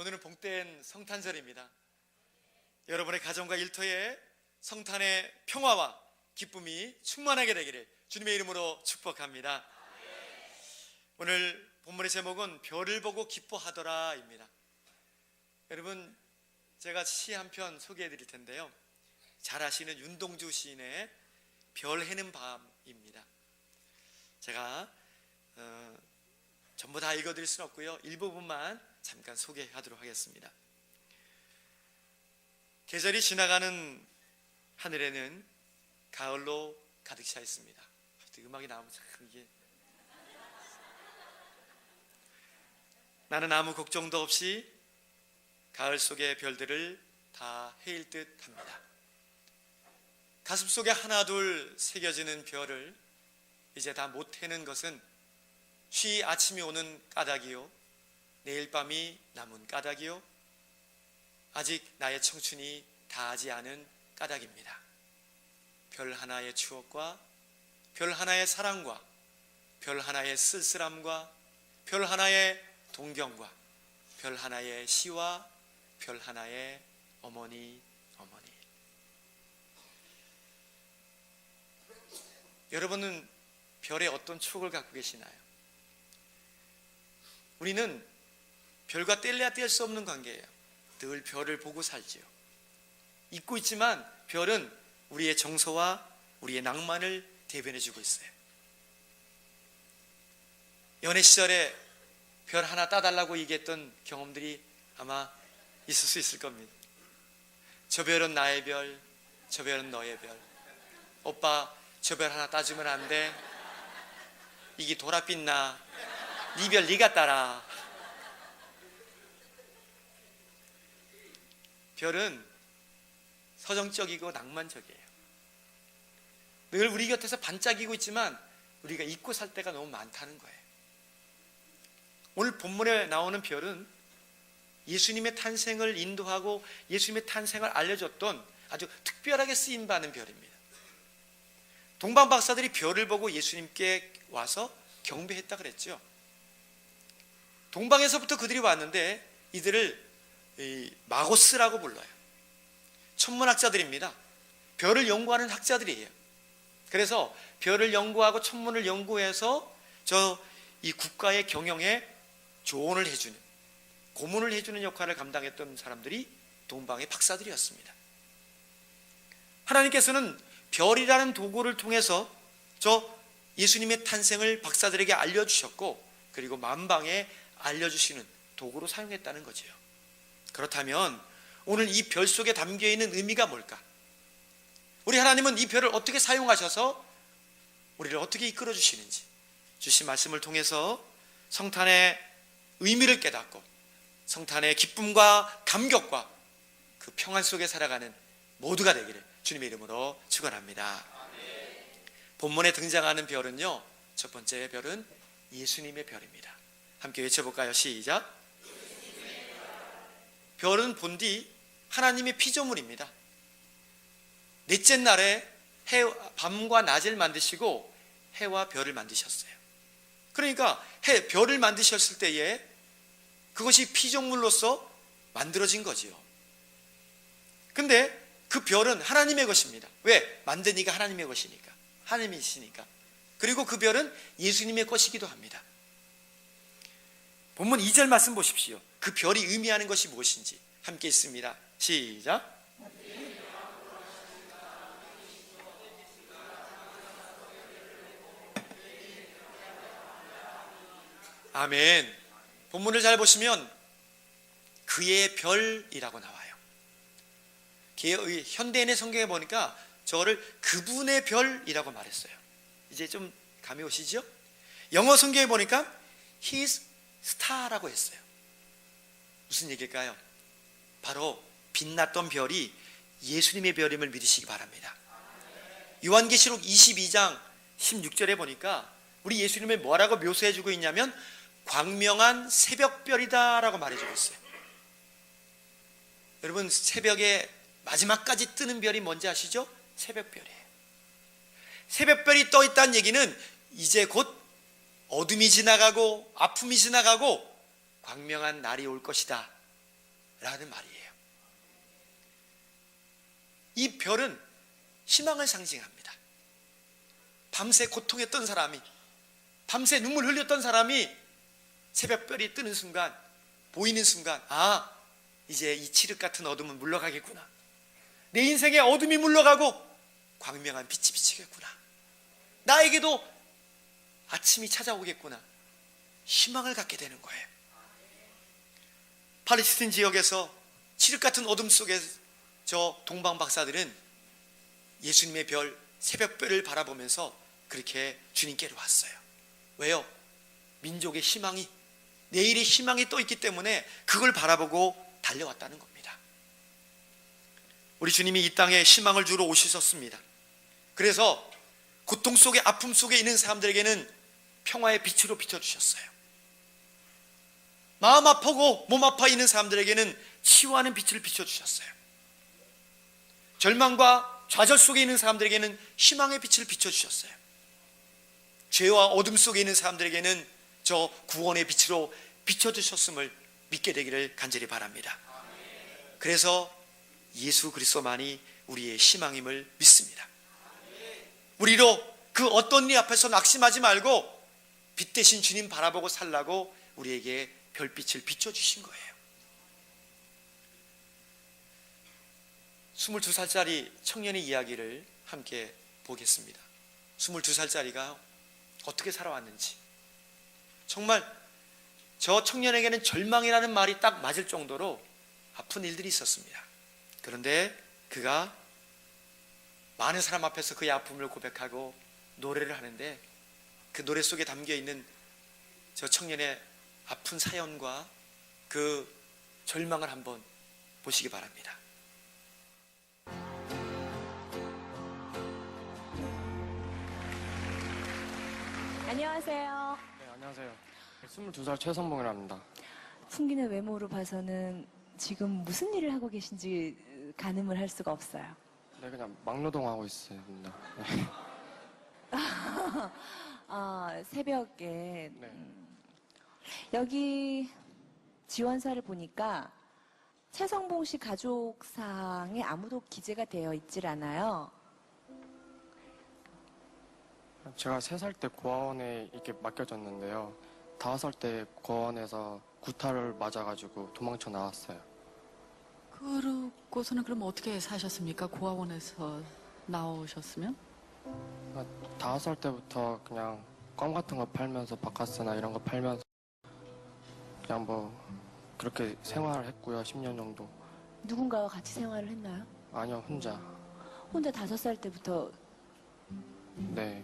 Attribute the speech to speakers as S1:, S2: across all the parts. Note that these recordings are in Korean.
S1: 오늘은 복된 성탄절입니다. 여러분의 가정과 일터에 성탄의 평화와 기쁨이 충만하게 되기를 주님의 이름으로 축복합니다. 오늘 본문의 제목은 별을 보고 기뻐하더라입니다. 여러분, 제가 시 한 편 소개해 드릴 텐데요, 잘 아시는 윤동주 시인의 별 해는 밤입니다. 제가 전부 다 읽어드릴 수는 없고요, 일부분만 잠깐 소개하도록 하겠습니다. 계절이 지나가는 하늘에는 가을로 가득 차 있습니다. 음악이 나오면 참 이게, 나는 아무 걱정도 없이 가을 속의 별들을 다 헤일 듯 합니다. 가슴 속에 하나 둘 새겨지는 별을 이제 다 못 해는 것은 쉬 아침이 오는 까닭이요, 내일 밤이 남은 까닭이요, 아직 나의 청춘이 다하지 않은 까닭입니다. 별 하나의 추억과 별 하나의 사랑과 별 하나의 쓸쓸함과 별 하나의 동경과 별 하나의 시와 별 하나의 어머니. 여러분은 별에 어떤 추억을 갖고 계시나요? 우리는 별과 뗄래야 뗄 수 없는 관계예요. 늘 별을 보고 살지요. 잊고 있지만 별은 우리의 정서와 우리의 낭만을 대변해주고 있어요. 연애 시절에 별 하나 따달라고 얘기했던 경험들이 아마 있을 수 있을 겁니다. 저 별은 나의 별, 저 별은 너의 별. 오빠, 저 별 하나 따주면 안 돼? 이게 도랏빛 나. 네 별 네가 따라. 별은 서정적이고 낭만적이에요. 늘 우리 곁에서 반짝이고 있지만 우리가 잊고 살 때가 너무 많다는 거예요. 오늘 본문에 나오는 별은 예수님의 탄생을 인도하고 예수님의 탄생을 알려줬던 아주 특별하게 쓰임받는 별입니다. 동방박사들이 별을 보고 예수님께 와서 경배했다 그랬죠. 동방에서부터 그들이 왔는데 이들을 마고스라고 불러요. 천문학자들입니다. 별을 연구하는 학자들이에요. 그래서 별을 연구하고 천문을 연구해서 이 국가의 경영에 조언을 해주는, 고문을 해주는 역할을 감당했던 사람들이 동방의 박사들이었습니다. 하나님께서는 별이라는 도구를 통해서 예수님의 탄생을 박사들에게 알려주셨고, 그리고 만방에 알려주시는 도구로 사용했다는 거지요. 그렇다면 오늘 이 별 속에 담겨있는 의미가 뭘까? 우리 하나님은 이 별을 어떻게 사용하셔서 우리를 어떻게 이끌어 주시는지, 주신 말씀을 통해서 성탄의 의미를 깨닫고 성탄의 기쁨과 감격과 그 평안 속에 살아가는 모두가 되기를 주님의 이름으로 축원합니다. 본문에 등장하는 별은요, 첫 번째 별은 예수님의 별입니다. 함께 외쳐볼까요? 시작. 별은 본디 하나님의 피조물입니다. 넷째 날에 밤과 낮을 만드시고 해와 별을 만드셨어요. 그러니까 별을 만드셨을 때에 그것이 피조물로서 만들어진 거지요. 근데 그 별은 하나님의 것입니다. 왜? 만든 이가 하나님의 것이니까, 하나님이시니까. 그리고 그 별은 예수님의 것이기도 합니다. 본문 2절 말씀 보십시오. 그 별이 의미하는 것이 무엇인지 함께 읽습니다. 시작. 아멘. 본문을 잘 보시면 그의 별이라고 나와요. 현대인의 성경에 보니까 저를 그분의 별이라고 말했어요. 이제 좀 감이 오시죠? 영어 성경에 보니까 His star라고 했어요. 무슨 얘기일까요? 바로 빛났던 별이 예수님의 별임을 믿으시기 바랍니다. 요한계시록 22장 16절에 보니까 우리 예수님을 뭐라고 묘사해주고 있냐면 광명한 새벽별이다 라고 말해주고 있어요. 여러분, 새벽에 마지막까지 뜨는 별이 뭔지 아시죠? 새벽별이에요. 새벽별이 떠 있다는 얘기는 이제 곧 어둠이 지나가고 아픔이 지나가고 광명한 날이 올 것이다 라는 말이에요. 이 별은 희망을 상징합니다. 밤새 고통했던 사람이, 밤새 눈물 흘렸던 사람이 새벽별이 뜨는 순간, 보이는 순간, 아, 이제 이 칠흑 같은 어둠은 물러가겠구나. 내 인생에 어둠이 물러가고 광명한 빛이 비치겠구나. 나에게도 아침이 찾아오겠구나. 희망을 갖게 되는 거예요. 팔레스틴 지역에서 칠흑 같은 어둠 속에 저 동방 박사들은 예수님의 별, 새벽별을 바라보면서 그렇게 주님께로 왔어요. 왜요? 민족의 희망이, 내일의 희망이 떠 있기 때문에 그걸 바라보고 달려왔다는 겁니다. 우리 주님이 이 땅에 희망을 주러 오셨습니다. 그래서 고통 속에, 아픔 속에 있는 사람들에게는 평화의 빛으로 비춰주셨어요. 마음 아프고 몸 아파 있는 사람들에게는 치유하는 빛을 비춰주셨어요. 절망과 좌절 속에 있는 사람들에게는 희망의 빛을 비춰주셨어요. 죄와 어둠 속에 있는 사람들에게는 저 구원의 빛으로 비춰주셨음을 믿게 되기를 간절히 바랍니다. 그래서 예수 그리스도만이 우리의 희망임을 믿습니다. 우리로 그 어떤 일 앞에서 낙심하지 말고 빛 대신 주님 바라보고 살라고 우리에게 별빛을 비춰주신 거예요. 22살짜리 청년의 이야기를 함께 보겠습니다. 22살짜리가 어떻게 살아왔는지. 정말 저 청년에게는 절망이라는 말이 딱 맞을 정도로 아픈 일들이 있었습니다. 그런데 그가 많은 사람 앞에서 그의 아픔을 고백하고 노래를 하는데, 그 노래 속에 담겨있는 저 청년의 아픈 사연과 그 절망을 한번 보시기 바랍니다.
S2: 안녕하세요.
S3: 네, 안녕하세요. 22살 최선봉이라 합니다.
S2: 풍기는 외모로 봐서는 지금 무슨 일을 하고 계신지 가늠을 할 수가 없어요.
S3: 네, 그냥 막노동하고 있습니다. 네.
S2: 새벽에
S3: 네.
S2: 여기 지원사를 보니까 최성봉 씨 가족상에 아무도 기재가 되어 있질 않아요.
S3: 제가 3살 때 고아원에 이렇게 맡겨졌는데요. 5살 때 고아원에서 구타를 맞아가지고 도망쳐 나왔어요.
S4: 그러고서는 그럼 어떻게 사셨습니까? 고아원에서 나오셨으면?
S3: 5살 때부터 그냥 껌 같은 거 팔면서 바카스나 이런 거 팔면서 그냥 뭐 그렇게 생활을 했고요. 10년 정도.
S2: 누군가와 같이 생활을 했나요?
S3: 아니요, 혼자.
S2: 혼자 5살 때부터.
S3: 네.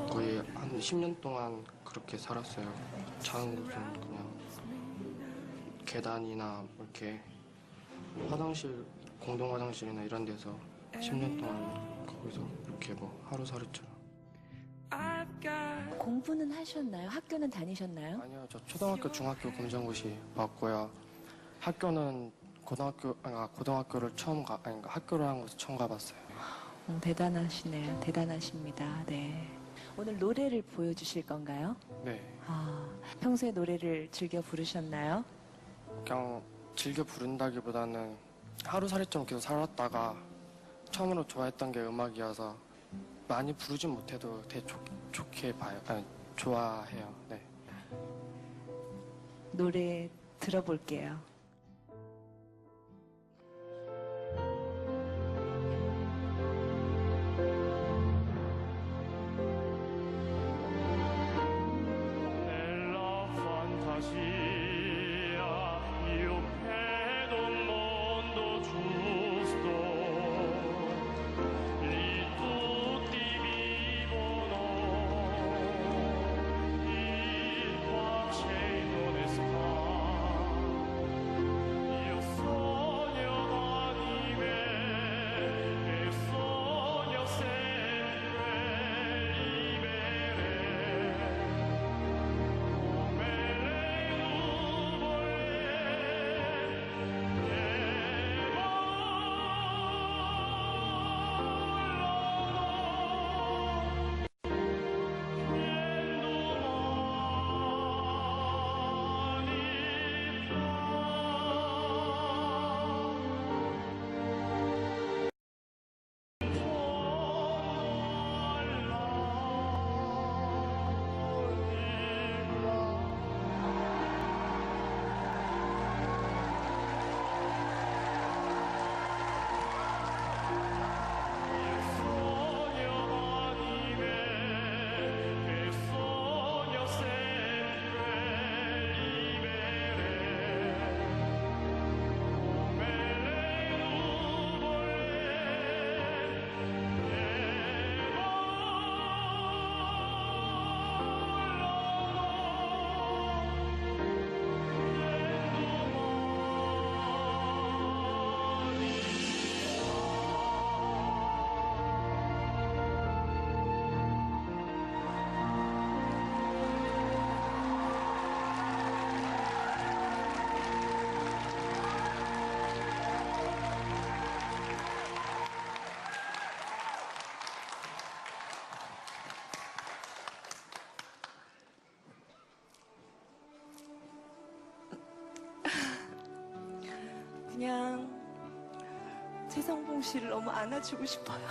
S3: 거의 한 10년 동안 그렇게 살았어요. 자는 곳은 그냥 계단이나 이렇게 화장실, 공동 화장실이나 이런 데서 10년 동안 거기서 이렇게 뭐 하루살이처럼.
S2: 공부는 하셨나요? 학교는 다니셨나요?
S3: 아니요, 저 초등학교, 중학교 검정고시 봤고요. 학교는 고등학교를 학교를 한 곳을 처음 가봤어요.
S2: 대단하시네요. 대단하십니다. 네. 오늘 노래를 보여주실 건가요?
S3: 네.
S2: 평소에 노래를 즐겨 부르셨나요?
S3: 그냥 즐겨 부른다기보다는 하루살이처럼 계속 살았다가 처음으로 좋아했던 게 음악이어서 많이 부르진 못해도 되게 좋게 봐요. 좋아해요. 네.
S2: 노래 들어볼게요. 최성봉 씨를 너무 안아주고 싶어요.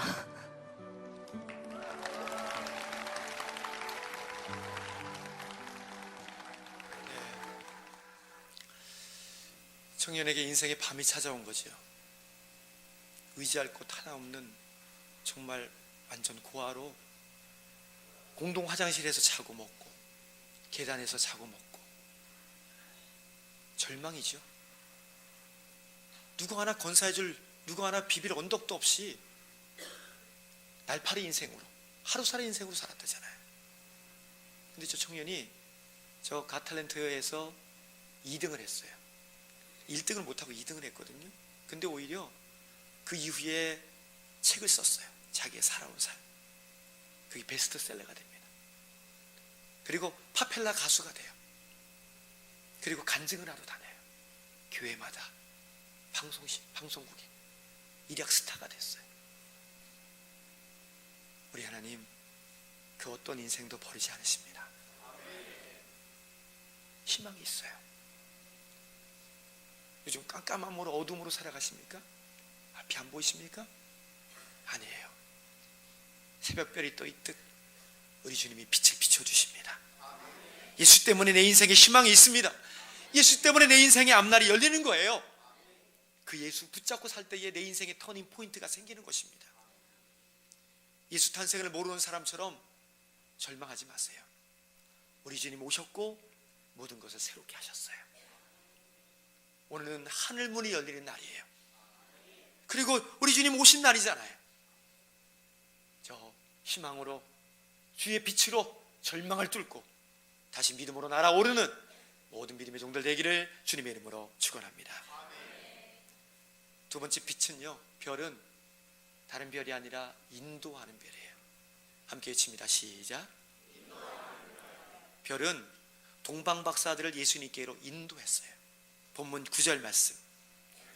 S1: 청년에게 인생의 밤이 찾아온 거지요. 의지할 곳 하나 없는 정말 완전 고아로 공동 화장실에서 자고 먹고 계단에서 자고 먹고 절망이죠. 누구 하나 건사해줄, 누구 하나 비빌 언덕도 없이 날파리 인생으로, 하루살이 인생으로 살았다잖아요. 근데 저 청년이 저 가탤런트에서 2등을 했어요. 1등을 못하고 2등을 했거든요. 근데 오히려 그 이후에 책을 썼어요. 자기의 살아온 삶. 그게 베스트셀러가 됩니다. 그리고 파펠라 가수가 돼요. 그리고 간증을 하러 다녀요. 교회마다 방송국에 일약 스타가 됐어요. 우리 하나님 그 어떤 인생도 버리지 않으십니다. 희망이 있어요. 요즘 깜깜한 물로 어둠으로 살아가십니까? 앞이 안 보이십니까? 아니에요. 새벽별이 떠있듯 우리 주님이 빛을 비춰주십니다. 예수 때문에 내 인생에 희망이 있습니다. 예수 때문에 내 인생의 앞날이 열리는 거예요. 그 예수 붙잡고 살 때에 내 인생의 터닝 포인트가 생기는 것입니다. 예수 탄생을 모르는 사람처럼 절망하지 마세요. 우리 주님 오셨고 모든 것을 새롭게 하셨어요. 오늘은 하늘 문이 열리는 날이에요. 그리고 우리 주님 오신 날이잖아요. 저 희망으로 주의 빛으로 절망을 뚫고 다시 믿음으로 날아오르는 모든 믿음의 종들 되기를 주님의 이름으로 축원합니다. 두 번째 빛은요, 별은 다른 별이 아니라 인도하는 별이에요. 함께 외칩니다. 시작. 별은 동방박사들을 예수님께로 인도했어요. 본문 9절 말씀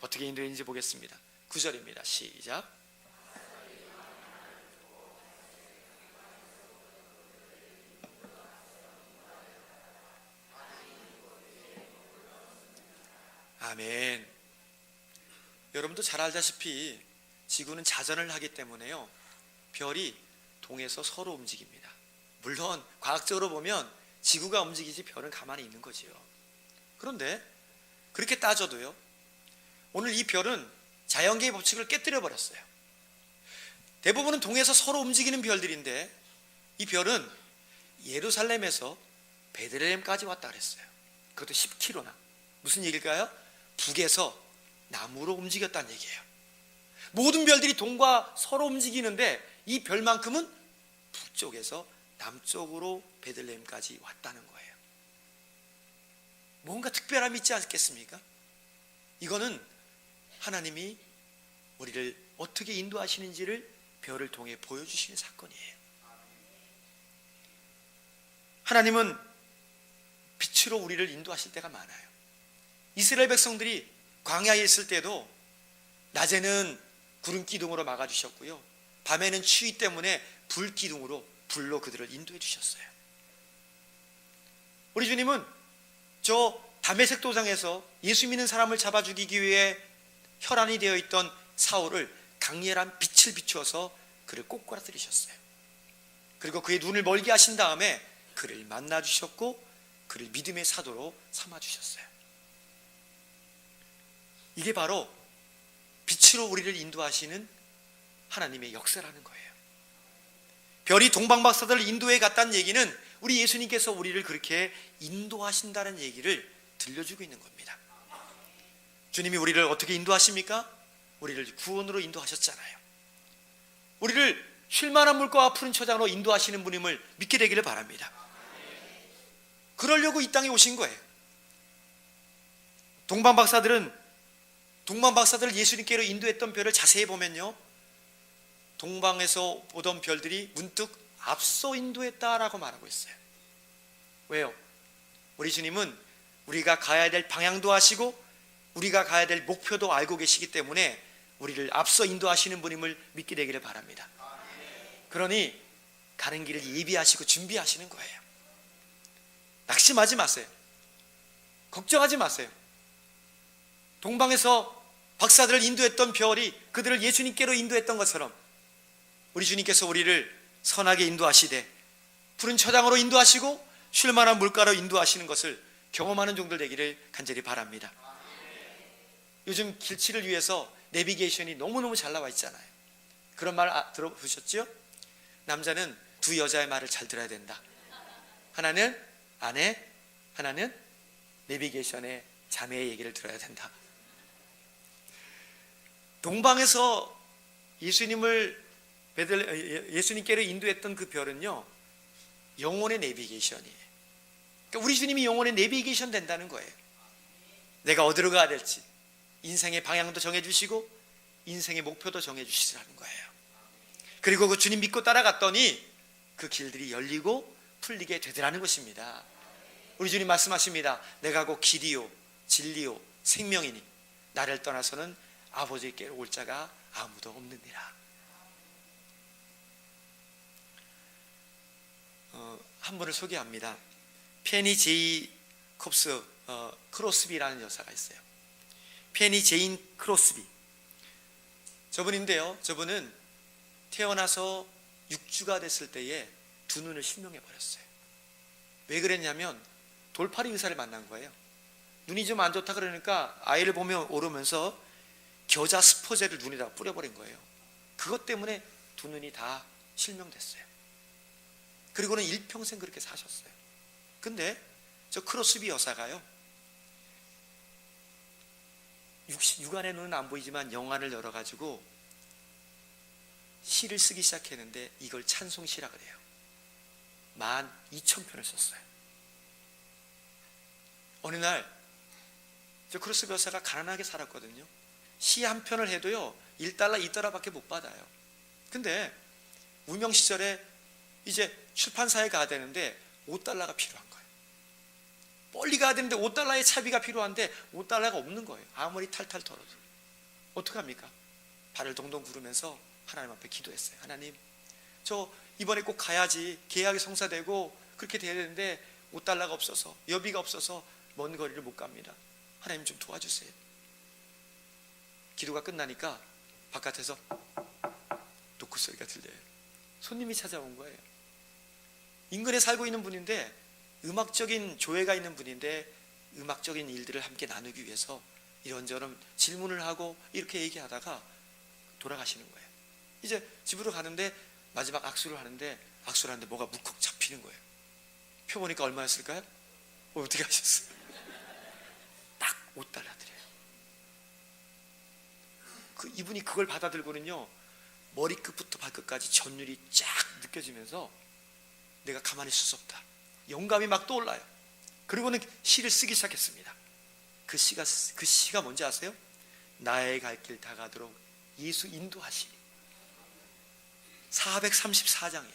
S1: 어떻게 인도했는지 보겠습니다. 9절입니다. 시작. 아멘. 여러분도 잘 알다시피 지구는 자전을 하기 때문에요, 별이 동에서 서로 움직입니다. 물론 과학적으로 보면 지구가 움직이지 별은 가만히 있는 거지요. 그런데 그렇게 따져도요, 오늘 이 별은 자연계의 법칙을 깨뜨려 버렸어요. 대부분은 동에서 서로 움직이는 별들인데 이 별은 예루살렘에서 베들레헴까지 왔다 그랬어요. 그것도 10km나. 무슨 얘기일까요? 북에서 남으로 움직였다는 얘기예요. 모든 별들이 동과 서로 움직이는데 이 별만큼은 북쪽에서 남쪽으로 베들레헴까지 왔다는 거예요. 뭔가 특별함이 있지 않겠습니까? 이거는 하나님이 우리를 어떻게 인도하시는지를 별을 통해 보여주시는 사건이에요. 하나님은 빛으로 우리를 인도하실 때가 많아요. 이스라엘 백성들이 광야에 있을 때도 낮에는 구름 기둥으로 막아주셨고요, 밤에는 추위 때문에 불 기둥으로 불로 그들을 인도해 주셨어요. 우리 주님은 저 다메섹 도상에서 예수 믿는 사람을 잡아 죽이기 위해 혈안이 되어 있던 사울을 강렬한 빛을 비추어서 그를 꼬꾸라뜨리셨어요. 그리고 그의 눈을 멀게 하신 다음에 그를 만나 주셨고 그를 믿음의 사도로 삼아 주셨어요. 이게 바로 빛으로 우리를 인도하시는 하나님의 역사라는 거예요. 별이 동방박사들을 인도해 갔다는 얘기는 우리 예수님께서 우리를 그렇게 인도하신다는 얘기를 들려주고 있는 겁니다. 주님이 우리를 어떻게 인도하십니까? 우리를 구원으로 인도하셨잖아요. 우리를 쉴만한 물과 푸른 초장으로 인도하시는 분임을 믿게 되기를 바랍니다. 그러려고 이 땅에 오신 거예요. 동방박사들을 예수님께로 인도했던 별을 자세히 보면요, 동방에서 보던 별들이 문득 앞서 인도했다라고 말하고 있어요. 왜요? 우리 주님은 우리가 가야 될 방향도 아시고 우리가 가야 될 목표도 알고 계시기 때문에 우리를 앞서 인도하시는 분임을 믿게 되기를 바랍니다. 그러니 가는 길을 예비하시고 준비하시는 거예요. 낙심하지 마세요. 걱정하지 마세요. 동방에서 박사들을 인도했던 별이 그들을 예수님께로 인도했던 것처럼 우리 주님께서 우리를 선하게 인도하시되 푸른 초장으로 인도하시고 쉴만한 물가로 인도하시는 것을 경험하는 종들 되기를 간절히 바랍니다. 요즘 길치를 위해서 내비게이션이 너무너무 잘 나와 있잖아요. 그런 말 들어보셨죠? 남자는 두 여자의 말을 잘 들어야 된다. 하나는 아내, 하나는 내비게이션의 자매의 얘기를 들어야 된다. 동방에서 예수님께로 인도했던 그 별은요, 영혼의 내비게이션이에요. 그러니까 우리 주님이 영혼의 내비게이션 된다는 거예요. 내가 어디로 가야 될지 인생의 방향도 정해주시고 인생의 목표도 정해주시라는 거예요. 그리고 그 주님 믿고 따라갔더니 그 길들이 열리고 풀리게 되더라는 것입니다. 우리 주님 말씀하십니다. 내가 곧 길이요 진리요 생명이니 나를 떠나서는 아버지께로 올 자가 아무도 없느니라. 한 분을 소개합니다. 페니 제이 콥스 크로스비라는 여사가 있어요. 페니 제인 크로스비. 저분인데요, 저분은 태어나서 6주가 됐을 때에 두 눈을 실명해 버렸어요. 왜 그랬냐면 돌팔이 의사를 만난 거예요. 눈이 좀 안 좋다 그러니까 아이를 보며 오르면서 겨자 스포제를 눈에다 뿌려버린 거예요. 그것 때문에 두 눈이 다 실명됐어요. 그리고는 일평생 그렇게 사셨어요. 근데 저 크로스비 여사가요, 육안의 눈은 안 보이지만 영안을 열어가지고 시를 쓰기 시작했는데 이걸 찬송시라 그래요. 12,000편을 썼어요. 어느 날 저 크로스비 여사가 가난하게 살았거든요. 시 한 편을 해도요 1달러 2달러밖에 못 받아요. 근데 무명 시절에 이제 출판사에 가야 되는데 5달러가 필요한 거예요. 멀리 가야 되는데 5달러의 차비가 필요한데 5달러가 없는 거예요. 아무리 탈탈 털어도. 어떡합니까? 발을 동동 구르면서 하나님 앞에 기도했어요. 하나님, 저 이번에 꼭 가야지. 계약이 성사되고 그렇게 돼야 되는데 5달러가 없어서, 여비가 없어서 먼 거리를 못 갑니다. 하나님 좀 도와주세요. 기도가 끝나니까 바깥에서 노크 소리가 들려요. 손님이 찾아온 거예요. 인근에 살고 있는 분인데 음악적인 조예가 있는 분인데 음악적인 일들을 함께 나누기 위해서 이런저런 질문을 하고 이렇게 얘기하다가 돌아가시는 거예요. 이제 집으로 가는데 마지막 악수를 하는데 뭐가 묵컥 잡히는 거예요. 표 보니까 얼마였을까요? 어떻게 하셨어요? 딱 5달러 드려요. 이분이 그걸 받아들고는요 머리끝부터 발끝까지 전율이 쫙 느껴지면서 내가 가만히 있을 수 없다. 영감이 막 떠올라요. 그리고는 시를 쓰기 시작했습니다. 그 시가 뭔지 아세요? 나의 갈 길 다 가도록 예수 인도하시니. 434장에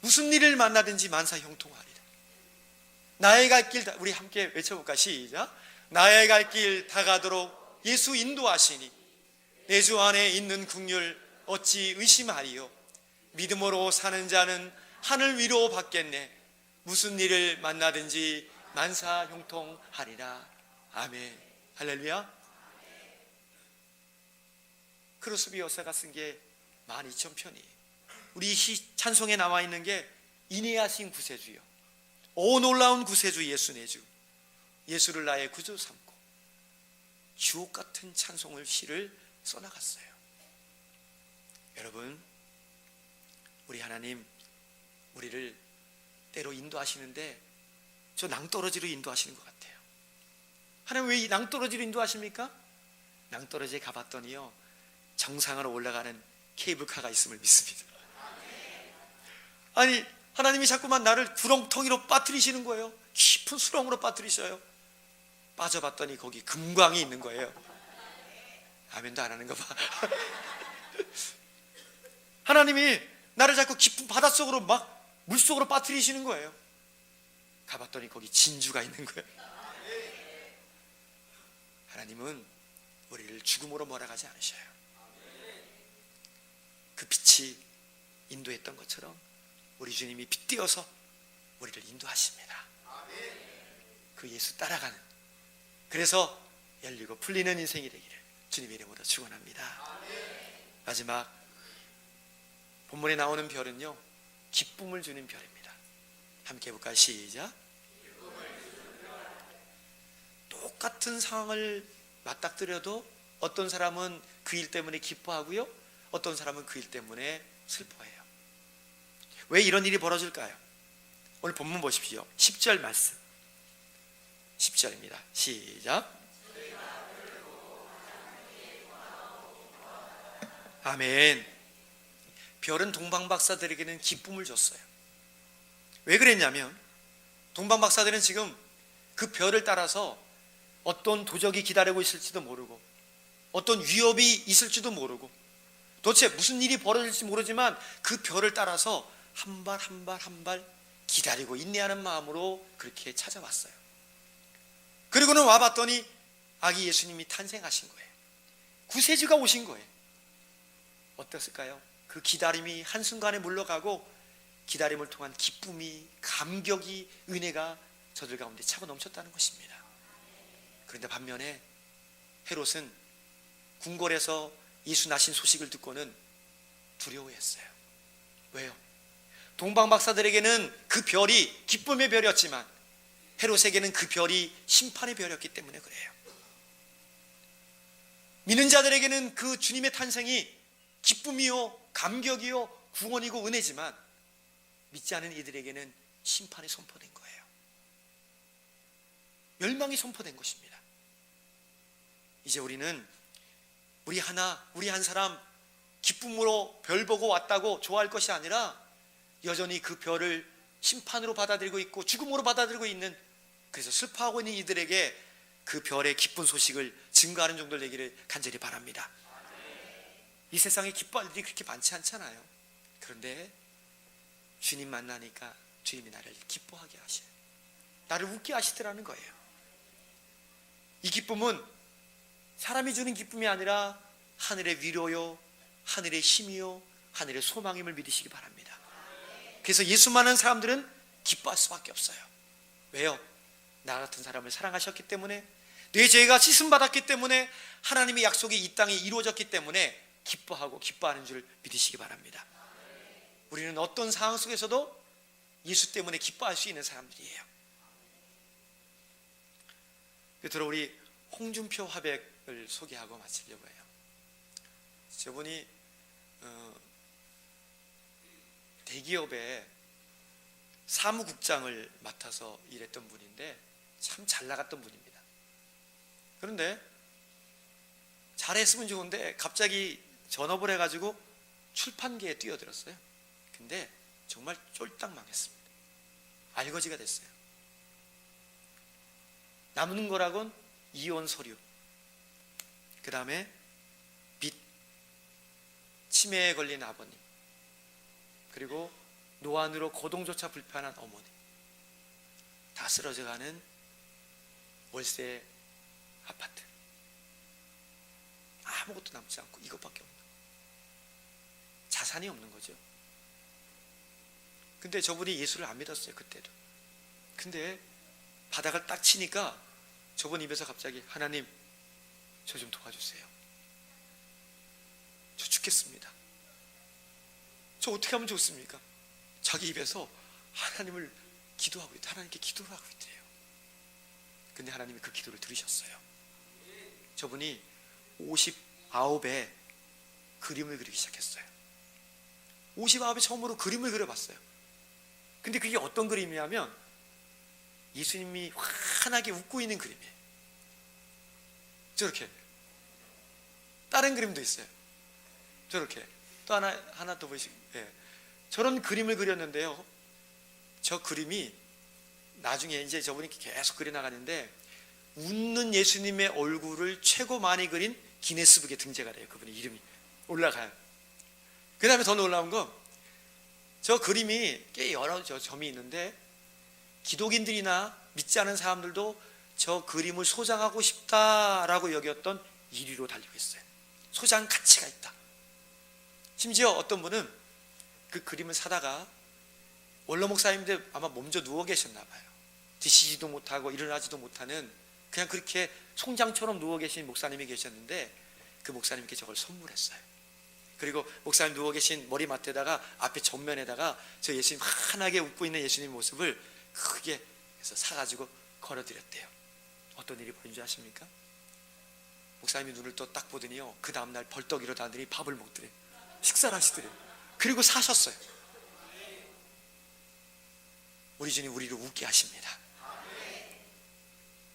S1: 무슨 일을 만나든지 만사 형통하리라. 나의 갈 길 다, 우리 함께 외쳐볼까? 시작. 나의 갈 길 다 가도록 예수 인도하시니 내 주 안에 있는 긍휼 어찌 의심하리요. 믿음으로 사는 자는 하늘 위로 받겠네. 무슨 일을 만나든지 만사 형통하리라. 아멘. 할렐루야. 크로스비 여사가 쓴 게 12,000편이. 우리 찬송에 나와 있는 게 인내하신 구세주여, 오 놀라운 구세주 예수 내 주, 예수를 나의 구주 삼고 주옥 같은 찬송을 시를 써나갔어요. 여러분, 우리 하나님 우리를 때로 인도하시는데 저 낭떠러지로 인도하시는 것 같아요. 하나님 왜 이 낭떠러지로 인도하십니까? 낭떠러지에 가봤더니요 정상으로 올라가는 케이블카가 있음을 믿습니다. 아니 하나님이 자꾸만 나를 구렁텅이로 빠뜨리시는 거예요. 깊은 수렁으로 빠뜨리셔요. 빠져봤더니 거기 금광이 있는 거예요. 아멘도 안 하는 거 봐. 하나님이 나를 자꾸 깊은 바닷속으로 막 물속으로 빠뜨리시는 거예요. 가봤더니 거기 진주가 있는 거예요. 하나님은 우리를 죽음으로 몰아가지 않으셔요. 그 빛이 인도했던 것처럼 우리 주님이 빛되어서 우리를 인도하십니다. 그 예수 따라가는. 그래서 열리고 풀리는 인생이 되기를 주님의 이름으로 축원합니다. 마지막 본문에 나오는 별은요, 기쁨을 주는 별입니다. 함께 해볼까요? 시작. 똑같은 상황을 맞닥뜨려도 어떤 사람은 그 일 때문에 기뻐하고요, 어떤 사람은 그 일 때문에 슬퍼해요. 왜 이런 일이 벌어질까요? 오늘 본문 보십시오. 10절 말씀, 10절입니다. 시작. 아멘. 별은 동방박사들에게는 기쁨을 줬어요. 왜 그랬냐면 동방박사들은 지금 그 별을 따라서 어떤 도적이 기다리고 있을지도 모르고 어떤 위협이 있을지도 모르고 도대체 무슨 일이 벌어질지 모르지만 그 별을 따라서 한 발 한 발 한 발 기다리고 인내하는 마음으로 그렇게 찾아왔어요. 그리고는 와봤더니 아기 예수님이 탄생하신 거예요. 구세주가 오신 거예요. 어땠을까요? 그 기다림이 한순간에 물러가고 기다림을 통한 기쁨이, 감격이, 은혜가 저들 가운데 차고 넘쳤다는 것입니다. 그런데 반면에 헤롯은 궁궐에서 예수 나신 소식을 듣고는 두려워했어요. 왜요? 동방박사들에게는 그 별이 기쁨의 별이었지만 헤롯에게는 그 별이 심판의 별이었기 때문에 그래요. 믿는 자들에게는 그 주님의 탄생이 기쁨이요, 감격이요, 구원이고 은혜지만 믿지 않은 이들에게는 심판이 선포된 거예요. 멸망이 선포된 것입니다. 이제 우리는 우리 한 사람 기쁨으로 별 보고 왔다고 좋아할 것이 아니라 여전히 그 별을 심판으로 받아들이고 있고 죽음으로 받아들이고 있는, 그래서 슬퍼하고 있는 이들에게 그 별의 기쁜 소식을 증거하는 정도 되기를 간절히 바랍니다. 이 세상에 기뻐할 일이 그렇게 많지 않잖아요. 그런데 주님 만나니까 주님이 나를 기뻐하게 하셔요. 나를 웃게 하시더라는 거예요. 이 기쁨은 사람이 주는 기쁨이 아니라 하늘의 위로요, 하늘의 힘이요, 하늘의 소망임을 믿으시기 바랍니다. 그래서 예수만한 사람들은 기뻐할 수밖에 없어요. 왜요? 나 같은 사람을 사랑하셨기 때문에, 내 죄가 씻음받았기 때문에, 하나님의 약속이 이 땅에 이루어졌기 때문에 기뻐하고 기뻐하는 줄 믿으시기 바랍니다. 우리는 어떤 상황 속에서도 예수 때문에 기뻐할 수 있는 사람들이에요. 끝으로 우리 홍준표 화백을 소개하고 마치려고 해요. 저분이 대기업에 사무국장을 맡아서 일했던 분인데 참 잘 나갔던 분입니다. 그런데 잘했으면 좋은데 갑자기 전업을 해가지고 출판계에 뛰어들었어요. 근데 정말 쫄딱 망했습니다. 알거지가 됐어요. 남는 거라곤 이혼 서류, 그 다음에 빚, 치매에 걸린 아버님, 그리고 노안으로 거동조차 불편한 어머니, 다 쓰러져가는 월세 아파트, 아무것도 남지 않고 이것밖에 없는, 자산이 없는 거죠. 근데 저분이 예수를 안 믿었어요, 그때도. 근데 바닥을 딱 치니까 저분 입에서 갑자기 하나님, 저 좀 도와주세요. 저 죽겠습니다. 저 어떻게 하면 좋습니까? 자기 입에서 하나님을 기도하고 있다. 하나님께 기도를 하고 있대요. 근데 하나님이 그 기도를 들으셨어요. 저분이 59에 그림을 그리기 시작했어요. 59에 처음으로 그림을 그려봤어요. 근데 그게 어떤 그림이냐면 예수님이 환하게 웃고 있는 그림이에요. 저렇게. 다른 그림도 있어요. 저렇게. 또 하나 더 보시고, 예. 저런 그림을 그렸는데요. 저 그림이 나중에 이제 저분이 계속 그려나가는데 웃는 예수님의 얼굴을 최고 많이 그린 기네스북에 등재가 돼요. 그분의 이름이 올라가요. 그 다음에 더 놀라운 거, 저 그림이 꽤 여러 점이 있는데 기독인들이나 믿지 않은 사람들도 저 그림을 소장하고 싶다라고 여겼던 1위로 달리고 있어요. 소장 가치가 있다. 심지어 어떤 분은 그 그림을 사다가 원로 목사님들 아마 몸져 누워 계셨나 봐요. 드시지도 못하고 일어나지도 못하는 그냥 그렇게 송장처럼 누워 계신 목사님이 계셨는데 그 목사님께 저걸 선물했어요. 그리고 목사님 누워 계신 머리맡에다가 앞에 전면에다가 저 예수님 환하게 웃고 있는 예수님 모습을 크게 해서 사가지고 걸어드렸대요. 어떤 일이 벌어진 줄 아십니까? 목사님이 눈을 또 딱 보더니요, 그 다음날 벌떡 일어나더니 밥을 먹더래요. 식사를 하시더래요. 그리고 사셨어요. 우리 주님 우리를 웃게 하십니다.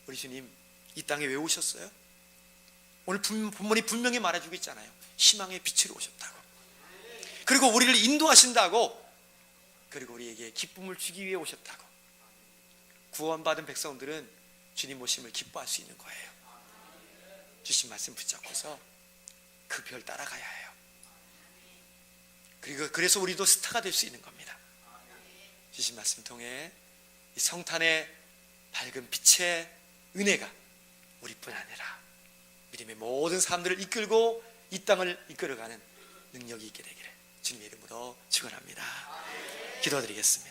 S1: 우리 주님 이 땅에 왜 오셨어요? 오늘 본문이 분명히 말해주고 있잖아요. 희망의 빛으로 오셨다고. 그리고 우리를 인도하신다고. 그리고 우리에게 기쁨을 주기 위해 오셨다고. 구원받은 백성들은 주님 오심을 기뻐할 수 있는 거예요. 주신 말씀 붙잡고서 그 별 따라가야 해요. 그리고 그래서 우리도 스타가 될 수 있는 겁니다. 주신 말씀 통해 이 성탄의 밝은 빛의 은혜가 우리뿐 아니라 믿음의 모든 사람들을 이끌고 이 땅을 이끌어가는 능력이 있게 되기를 주님의 이름으로 축원합니다. 기도드리겠습니다.